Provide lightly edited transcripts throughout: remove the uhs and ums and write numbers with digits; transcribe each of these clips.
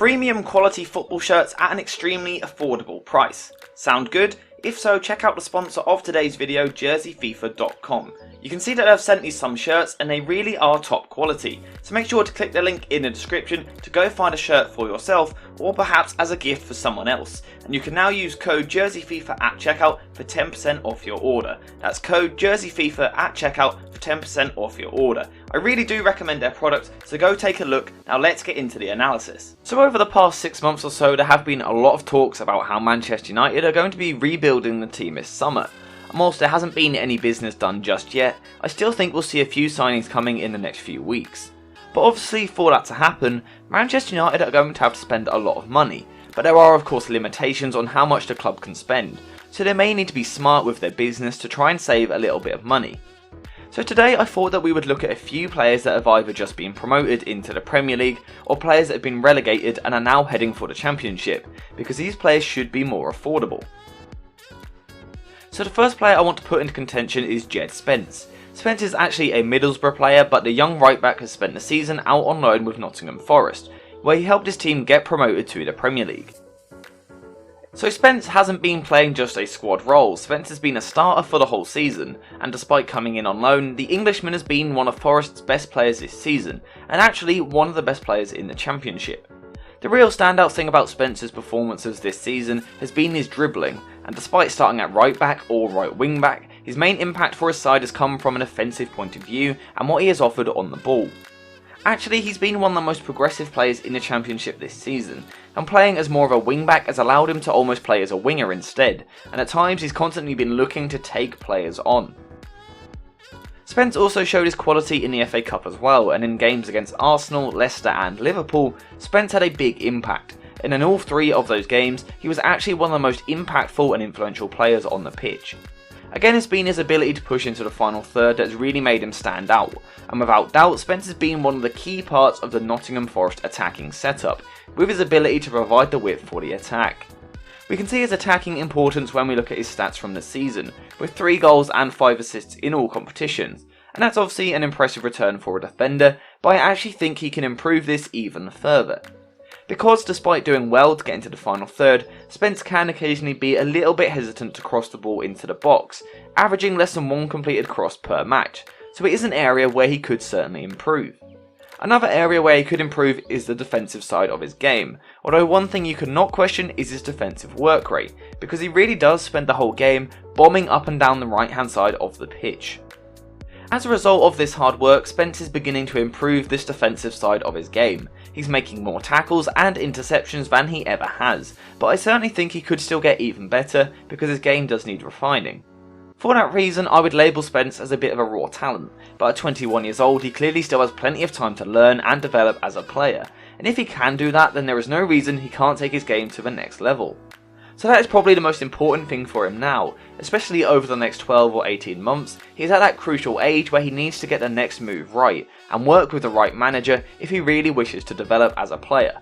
Premium quality football shirts at an extremely affordable price. Sound good? If so, check out the sponsor of today's video, jerseyfifa.com. You can see that I've sent you some shirts and they really are top quality, so make sure to click the link in the description to go find a shirt for yourself or perhaps as a gift for someone else. And you can now use code JerseyFIFA at checkout for 10% off your order. That's code JerseyFIFA at checkout for 10% off your order. I really do recommend their product, so go take a look. Now let's get into the analysis. So over the past 6 months or so, there have been a lot of talks about how Manchester United are going to be rebuilding the team this summer. And whilst there hasn't been any business done just yet, I still think we'll see a few signings coming in the next few weeks. But obviously for that to happen, Manchester United are going to have to spend a lot of money, but there are of course limitations on how much the club can spend, so they may need to be smart with their business to try and save a little bit of money. So today I thought that we would look at a few players that have either just been promoted into the Premier League or players that have been relegated and are now heading for the Championship, because these players should be more affordable. So the first player I want to put into contention is Jed Spence. Spence is actually a Middlesbrough player, but the young right back has spent the season out on loan with Nottingham Forest, where he helped his team get promoted to the Premier League. So Spence hasn't been playing just a squad role. Spence has been a starter for the whole season, and despite coming in on loan, the Englishman has been one of Forest's best players this season, and actually one of the best players in the Championship. The real standout thing about Spence's performances this season has been his dribbling, and despite starting at right back or right wing back, his main impact for his side has come from an offensive point of view and what he has offered on the ball. Actually, he's been one of the most progressive players in the Championship this season, and playing as more of a wing back has allowed him to almost play as a winger instead, and at times he's constantly been looking to take players on. Spence also showed his quality in the FA Cup as well, and in games against Arsenal, Leicester and Liverpool, Spence had a big impact, and in all three of those games, he was actually one of the most impactful and influential players on the pitch. Again, it's been his ability to push into the final third that has really made him stand out, and without doubt, Spence has been one of the key parts of the Nottingham Forest attacking setup, with his ability to provide the width for the attack. We can see his attacking importance when we look at his stats from the season, with 3 goals and 5 assists in all competitions, and that's obviously an impressive return for a defender, but I actually think he can improve this even further. Because despite doing well to get into the final third, Spence can occasionally be a little bit hesitant to cross the ball into the box, averaging less than 1 completed cross per match, so it is an area where he could certainly improve. Another area where he could improve is the defensive side of his game, although one thing you cannot question is his defensive work rate, because he really does spend the whole game bombing up and down the right hand side of the pitch. As a result of this hard work, Spence is beginning to improve this defensive side of his game. He's making more tackles and interceptions than he ever has, but I certainly think he could still get even better because his game does need refining. For that reason, I would label Spence as a bit of a raw talent, but at 21 years old he clearly still has plenty of time to learn and develop as a player, and if he can do that, then there is no reason he can't take his game to the next level. So that is probably the most important thing for him now, especially over the next 12 or 18 months. He's at that crucial age where he needs to get the next move right, and work with the right manager if he really wishes to develop as a player.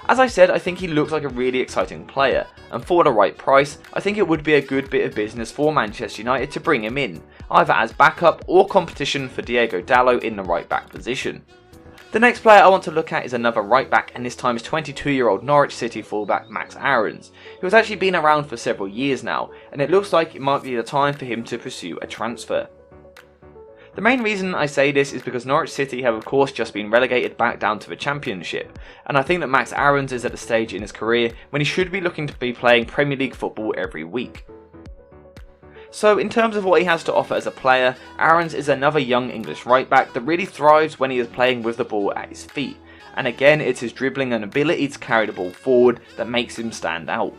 As I said, I think he looks like a really exciting player, and for the right price, I think it would be a good bit of business for Manchester United to bring him in, either as backup or competition for Diogo Dalot in the right back position. The next player I want to look at is another right back, and this time is 22-year-old Norwich City fullback Max Aarons, who has actually been around for several years now, and it looks like it might be the time for him to pursue a transfer. The main reason I say this is because Norwich City have of course just been relegated back down to the Championship, and I think that Max Aarons is at the stage in his career when he should be looking to be playing Premier League football every week. So in terms of what he has to offer as a player, Aarons is another young English right back that really thrives when he is playing with the ball at his feet, and again it's his dribbling and ability to carry the ball forward that makes him stand out.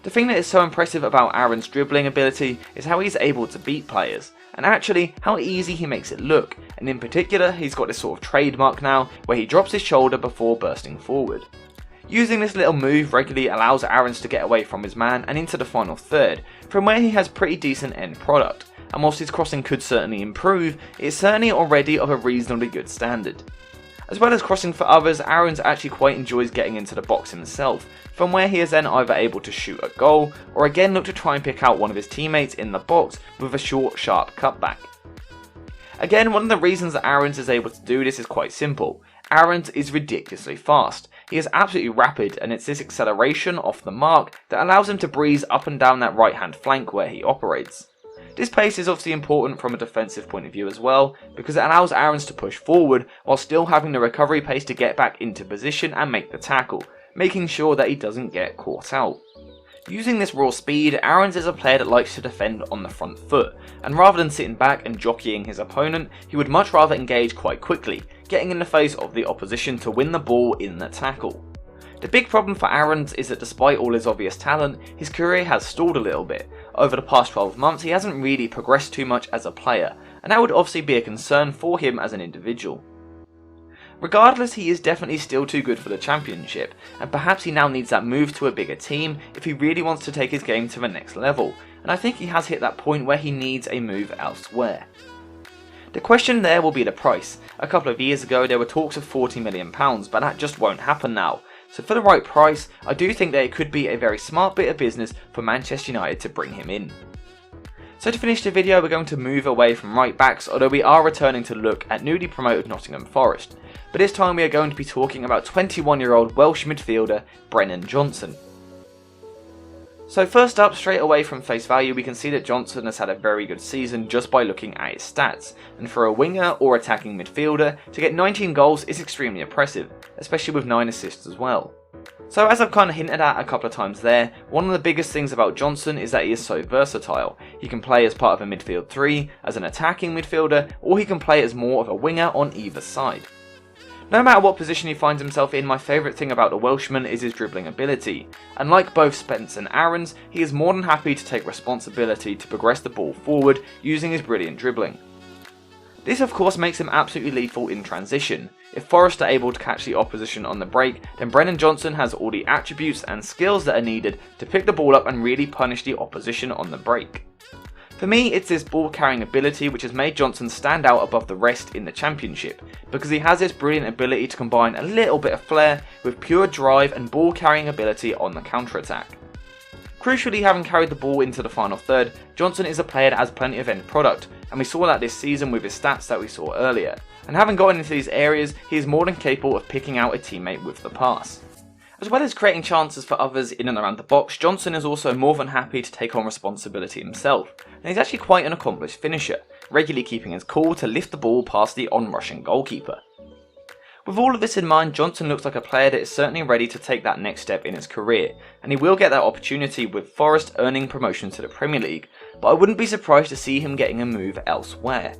The thing that is so impressive about Aarons' dribbling ability is how he's able to beat players, and actually how easy he makes it look, and in particular he's got this sort of trademark now where he drops his shoulder before bursting forward. Using this little move regularly allows Aarons to get away from his man and into the final third, from where he has pretty decent end product, and whilst his crossing could certainly improve, it is certainly already of a reasonably good standard. As well as crossing for others, Aarons actually quite enjoys getting into the box himself, from where he is then either able to shoot a goal, or again look to try and pick out one of his teammates in the box with a short, sharp cutback. Again, one of the reasons that Ahrens is able to do this is quite simple. Ahrens is ridiculously fast. He is absolutely rapid, and it's this acceleration off the mark that allows him to breeze up and down that right hand flank where he operates. This pace is obviously important from a defensive point of view as well, because it allows Ahrens to push forward while still having the recovery pace to get back into position and make the tackle, making sure that he doesn't get caught out. Using this raw speed, Ahrens is a player that likes to defend on the front foot, and rather than sitting back and jockeying his opponent, he would much rather engage quite quickly, getting in the face of the opposition to win the ball in the tackle. The big problem for Ahrens is that despite all his obvious talent, his career has stalled a little bit. Over the past 12 months he hasn't really progressed too much as a player, and that would obviously be a concern for him as an individual. Regardless, he is definitely still too good for the championship, and perhaps he now needs that move to a bigger team if he really wants to take his game to the next level, and I think he has hit that point where he needs a move elsewhere. The question there will be the price. A couple of years ago there were talks of £40 million, but that just won't happen now. So for the right price, I do think that it could be a very smart bit of business for Manchester United to bring him in. So to finish the video, we're going to move away from right backs, although we are returning to look at newly promoted Nottingham Forest. But this time we are going to be talking about 21-year-old Welsh midfielder Brennan Johnson. So first up, straight away from face value, we can see that Johnson has had a very good season just by looking at his stats, and for a winger or attacking midfielder, to get 19 goals is extremely impressive, especially with 9 assists as well. So as I've kind of hinted at a couple of times there, one of the biggest things about Johnson is that he is so versatile. He can play as part of a midfield 3, as an attacking midfielder, or he can play as more of a winger on either side. No matter what position he finds himself in, my favourite thing about the Welshman is his dribbling ability, and like both Spence and Ahrens, he is more than happy to take responsibility to progress the ball forward using his brilliant dribbling. This of course makes him absolutely lethal in transition. If Forest are able to catch the opposition on the break, then Brennan Johnson has all the attributes and skills that are needed to pick the ball up and really punish the opposition on the break. For me, it's this ball carrying ability which has made Johnson stand out above the rest in the Championship, because he has this brilliant ability to combine a little bit of flair with pure drive and ball carrying ability on the counter-attack. Crucially, having carried the ball into the final third, Johnson is a player that has plenty of end product, and we saw that this season with his stats that we saw earlier, and having gotten into these areas, he is more than capable of picking out a teammate with the pass. As well as creating chances for others in and around the box, Johnson is also more than happy to take on responsibility himself, and he's actually quite an accomplished finisher, regularly keeping his cool to lift the ball past the on-rushing goalkeeper. With all of this in mind, Johnson looks like a player that is certainly ready to take that next step in his career, and he will get that opportunity with Forest earning promotion to the Premier League, but I wouldn't be surprised to see him getting a move elsewhere.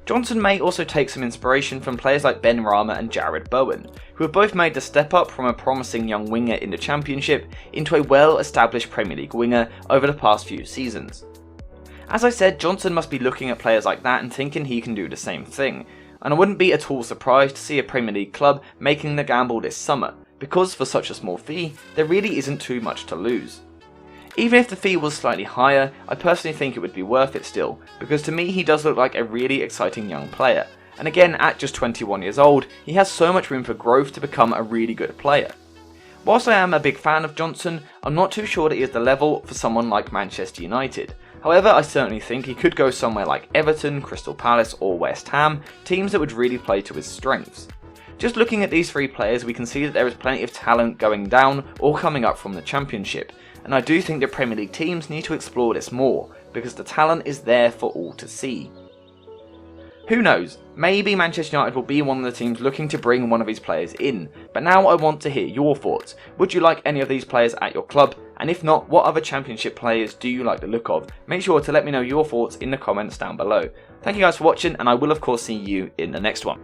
Johnson may also take some inspiration from players like Ben Rama and Jared Bowen, who have both made the step up from a promising young winger in the Championship into a well-established Premier League winger over the past few seasons. As I said, Johnson must be looking at players like that and thinking he can do the same thing, and I wouldn't be at all surprised to see a Premier League club making the gamble this summer, because for such a small fee, there really isn't too much to lose. Even if the fee was slightly higher, I personally think it would be worth it still, because to me he does look like a really exciting young player, and again at just 21 years old, he has so much room for growth to become a really good player. Whilst I am a big fan of Johnson, I'm not too sure that he is the level for someone like Manchester United. However, I certainly think he could go somewhere like Everton, Crystal Palace or West Ham, teams that would really play to his strengths. Just looking at these three players, we can see that there is plenty of talent going down or coming up from the Championship, and I do think that Premier League teams need to explore this more, because the talent is there for all to see. Who knows, maybe Manchester United will be one of the teams looking to bring one of these players in, but now I want to hear your thoughts. Would you like any of these players at your club? And if not, what other Championship players do you like the look of? Make sure to let me know your thoughts in the comments down below. Thank you guys for watching, and I will of course see you in the next one.